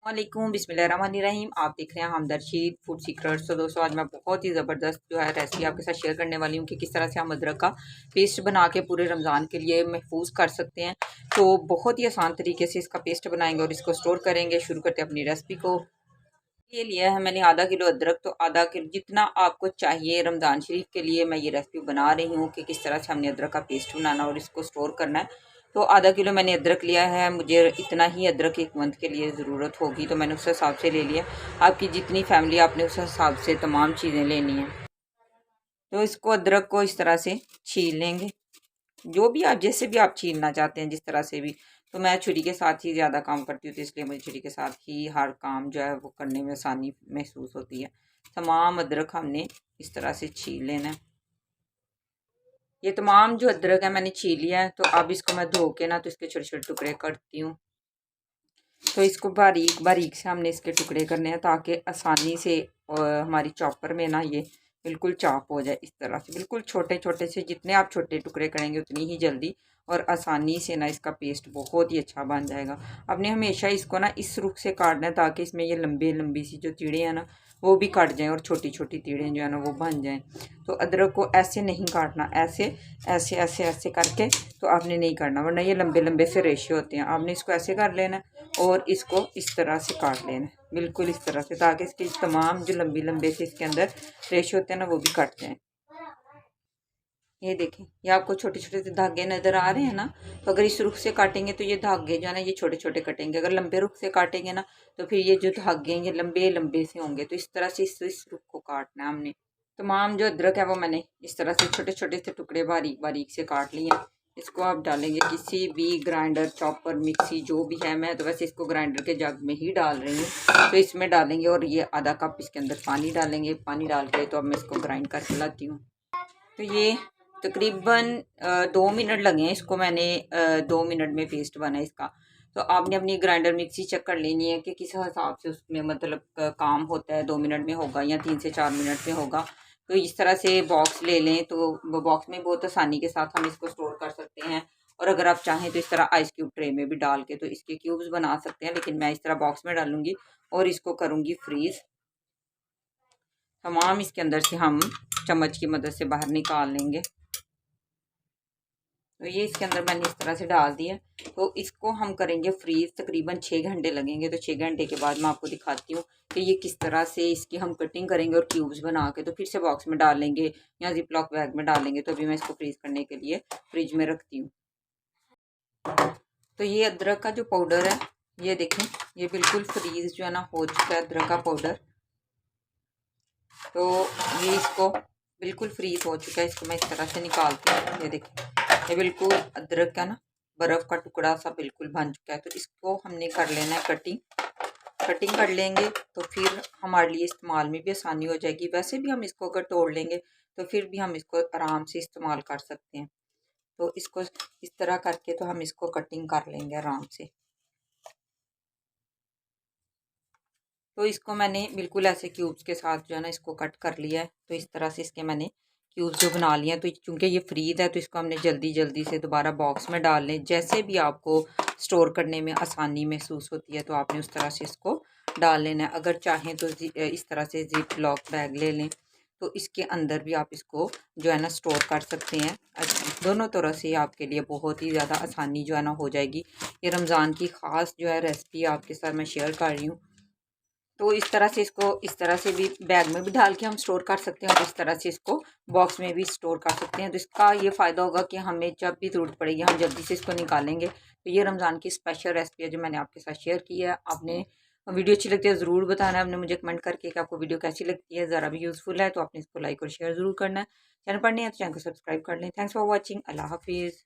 वालेकुम बिस्मिल्लाहिर्रहमानिर्रहीम। आप देख रहे हैं हमदर्द फूड सीक्रेट्स। तो दोस्तों आज मैं बहुत ही ज़बरदस्त जो है रेसिपी आपके साथ शेयर करने वाली हूँ कि किस तरह से हम अदरक का पेस्ट बना के पूरे रमज़ान के लिए महफूज कर सकते हैं। तो बहुत ही आसान तरीके से इसका पेस्ट बनाएंगे और इसको स्टोर करेंगे। शुरू करते हैं अपनी रेसिपी को। ये लिया है मैंने आधा किलो अदरक। तो आधा किलो जितना आपको चाहिए रमज़ान शरीफ के लिए मैं ये रेसिपी बना रही हूँ कि किस तरह से हमने अदरक का पेस्ट बनाना और इसको स्टोर करना है। तो आधा किलो मैंने अदरक लिया है। मुझे इतना ही अदरक एक मंथ के लिए ज़रूरत होगी, तो मैंने उस हिसाब से ले लिया। आपकी जितनी फैमिली आपने उस हिसाब से तमाम चीज़ें लेनी हैं। तो इसको अदरक को इस तरह से छील लेंगे, जो भी आप जैसे भी आप छीलना चाहते हैं जिस तरह से भी। तो मैं छुरी के साथ ही ज़्यादा काम करती हूँ, तो इसलिए मुझे छुरी के साथ ही हर काम जो है वो करने में आसानी महसूस होती है। तमाम अदरक हमने इस तरह से छील लेना है। ये तमाम जो अदरक है मैंने छील लिया है। तो अब इसको मैं धो के ना तो इसके छोटे छोटे टुकड़े करती हूँ। तो इसको बारीक बारीक से हमने इसके टुकड़े करने हैं ताकि आसानी से हमारी चॉपर में ना ये बिल्कुल चॉप हो जाए। इस तरह से बिल्कुल छोटे छोटे से, जितने आप छोटे टुकड़े करेंगे उतनी ही जल्दी और आसानी से ना इसका पेस्ट बहुत ही अच्छा बन जाएगा। आपने हमेशा इसको ना इस रुख से काटना है ताकि इसमें ये लंबी लंबी सी जो तीड़े हैं ना वो भी कट जाएं और छोटी छोटी तीड़ें जो है ना वो बन जाएं। तो अदरक को ऐसे नहीं काटना, ऐसे ऐसे ऐसे ऐसे करके तो आपने नहीं करना, वरना ये लंबे लंबे से रेशे होते हैं। आपने इसको ऐसे कर लेना और इसको इस तरह से काट लेना, बिल्कुल इस तरह से, ताकि इसके तमाम जो लंबी लंबे से इसके अंदर रेशे होते हैं ना वो भी कट जाएं। ये देखें, ये आपको छोटे छोटे से धागे नज़र आ रहे हैं ना। तो अगर इस रुख से काटेंगे तो ये धागे जो है ना ये छोटे छोटे कटेंगे। अगर लंबे रुख से काटेंगे ना तो फिर ये जो धागे हैं ये लंबे लंबे से होंगे। तो इस तरह से इस रुख को काटना है हमने। तमाम जो अदरक है वो मैंने इस तरह से छोटे छोटे से टुकड़े बारीक बारीक से काट लिए। इसको आप डालेंगे किसी भी ग्राइंडर, चॉपर, मिक्सी जो भी है। मैं तो वैसे इसको ग्राइंडर के जग में ही डाल रही हूँ। तो इसमें डालेंगे और ये आधा कप इसके अंदर पानी डालेंगे। पानी डाल के तो अब मैं इसको ग्राइंड करके लाती हूँ। तो ये तकरीबन 2 मिनट लगे हैं इसको, मैंने 2 मिनट में पेस्ट बना इसका। तो आपने अपनी ग्राइंडर मिक्सी चेक कर लेनी है कि किस हिसाब से उसमें मतलब काम होता है। 2 मिनट में होगा या 3 से 4 मिनट में होगा। तो इस तरह से बॉक्स ले लें, तो बॉक्स में बहुत आसानी के साथ हम इसको स्टोर कर सकते हैं। और अगर आप चाहें तो इस तरह आइस क्यूब ट्रे में भी डाल के तो इसके क्यूब्स बना सकते हैं, लेकिन मैं इस तरह बॉक्स में डालूंगी और इसको करूँगी फ्रीज़। तमाम इसके अंदर से हम चम्मच की मदद से बाहर निकाल लेंगे। तो ये इसके अंदर मैंने इस तरह से डाल दिया। तो इसको हम करेंगे फ्रीज, तकरीबन 6 घंटे लगेंगे। तो 6 घंटे के बाद मैं आपको दिखाती हूँ कि ये किस तरह से इसकी हम कटिंग करेंगे और क्यूब्स बना के तो फिर से बॉक्स में डाल लेंगे या जिप लॉक बैग में डाल लेंगे। तो अभी मैं इसको फ्रीज करने के लिए फ्रिज में रखती हूँ। तो ये अदरक का जो पाउडर है ये देखें, ये बिल्कुल फ्रीज जो है ना हो चुका है अदरक का पाउडर। तो ये इसको बिल्कुल फ्रीज हो चुका है। इसको मैं इस तरह से निकालती हूँ। ये देखिए, ये बिल्कुल अदरक का ना बर्फ़ का टुकड़ा सा बिल्कुल बन चुका है। तो इसको हमने कर लेना है कटिंग। कटिंग कर लेंगे तो फिर हमारे लिए इस्तेमाल में भी आसानी हो जाएगी। वैसे भी हम इसको अगर तोड़ लेंगे तो फिर भी हम इसको आराम से इस्तेमाल कर सकते हैं। तो इसको इस तरह करके तो हम इसको कटिंग कर लेंगे आराम से। तो इसको मैंने बिल्कुल ऐसे क्यूब्स के साथ जो है ना इसको कट कर लिया है। तो इस तरह से इसके मैंने क्यूब्स जो बना लिए हैं। तो चूँकि ये फ्रीज है तो इसको हमने जल्दी जल्दी से दोबारा बॉक्स में डाल लें। जैसे भी आपको स्टोर करने में आसानी महसूस होती है तो आपने उस तरह से इसको डाल लेना है। अगर चाहें तो इस तरह से जिप लॉक बैग ले लें तो इसके अंदर भी आप इसको जो है ना स्टोर कर सकते हैं। दोनों तरह से आपके लिए बहुत ही ज़्यादा आसानी जो है ना हो जाएगी। ये रमज़ान की ख़ास जो है रेसिपी आपके साथ मैं शेयर कर रही हूँ। तो इस तरह से इसको इस तरह से भी बैग में भी डाल के हम स्टोर कर सकते हैं और इस तरह से इसको बॉक्स में भी स्टोर कर सकते हैं। तो इसका ये फ़ायदा होगा कि हमें जब भी ज़रूरत पड़ेगी हम जल्दी से इसको निकालेंगे। तो ये रमज़ान की स्पेशल रेसिपी है जो मैंने आपके साथ शेयर की है। आपने वीडियो अच्छी लगती है ज़रूर बताना है आपने मुझे कमेंट करके कि आपको वीडियो कैसी लगती है। ज़रा भी यूज़फुल है तो आपने इसको लाइक और शेयर ज़रूर करना है। चैनल पर नहीं है तो चैनल को सब्सक्राइब कर लें। Thanks for watching. अल्लाह हाफिज़।